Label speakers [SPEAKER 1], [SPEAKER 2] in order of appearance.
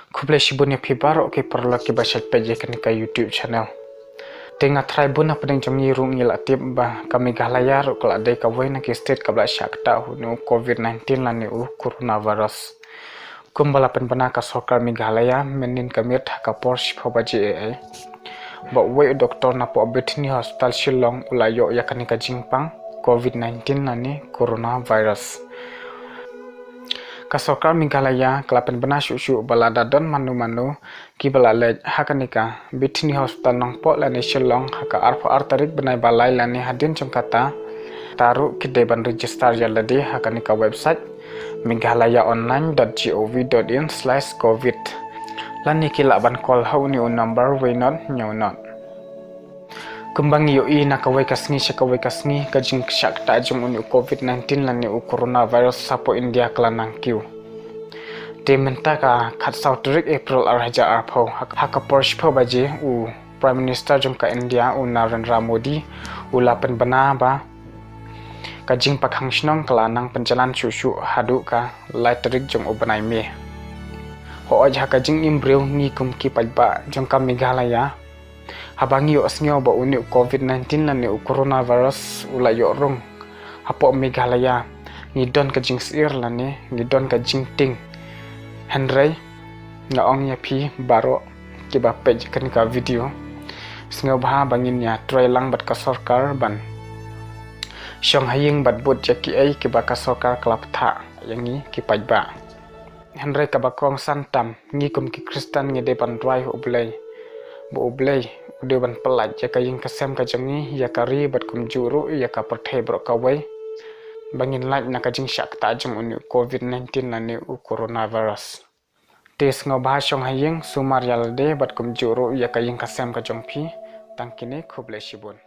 [SPEAKER 1] Kublai shibun ya pibar oke perlu ki basyat peje ka YouTube channel. Tengah try bun apa deng jam yiru ngil atip bah kami galayar kala dai ka wai na ki state kabla syakta nu COVID-19 lan u coronavirus. Kumbala penpana ka sokar Meghalaya menin kamit ka Porsche phobaji ai. Ba wai doktor na po Bethany Hospital Shillong ulayo yakani ka jingpang COVID-19 nani coronavirus. Kasokar Meghalaya kelapen bena syuk balada don manu ki balalej hakanika Bethany Hospital nang po lani Shillong haka arfa artarik benai balai lani hadin kata taru kide ban register jaladi hakanika website meghalayaonline.gov.in/covid lani kila ban call hau ni number we not nyonot kembang yoi nakawai kasngi syakawai kasngi kajing syak tajum uni COVID-19 lani u coronavirus sapo India kelanang kiu. Dementa ka khat South April arhaja arpau haka Porsche baje u Prime Minister jum ka India u Narendra Modi u lapen bana ba kajing pakhang shnong kelanang penjalan syushu hadu ka laiterik jum u banai me. Ho aja kajing imbreu ni kum ki pajba jum ka Meghalaya habangi yo asnyo ba uni COVID-19 lan ni coronavirus ula yo rung hapo Meghalaya ngidon ka jing sir lan ni ngidon ka jing ting Henry na ong ya pi baro kiba page kan ka video sngo ba bangin ya try lang bat ka sarkar ban syong haying bat bot jaki ai kiba ka sarkar klap tha yangi ki pajba Henry ka bakong santam ngikum ki Kristen ngide ban drai ublai bo ublai udah ban pelaj ya kaying kesem kajangi ya kari bat kumjuru ya ka perthai bro kawai bangin laj na kajing syak tajung uni COVID-19 nani u coronavirus tes ngobah syong haying sumar yalde bat kumjuru ya kaying kesem kajong pi tangkine khublai shibun.